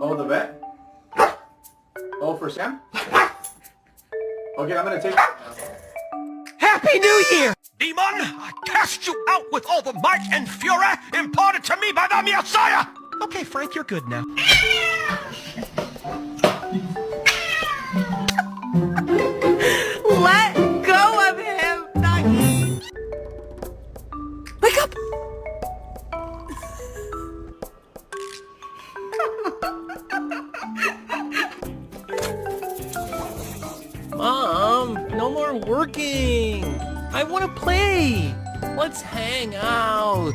Oh, the vet? Oh, for Sam? Okay, I'm gonna take... Happy New Year! Demon, I cast you out with all the might and fury imparted to me by the Messiah! Okay, Frank, you're good now. Let go of him, Nuggy! Wake up! Mom, no more working. I want to play. Let's hang out.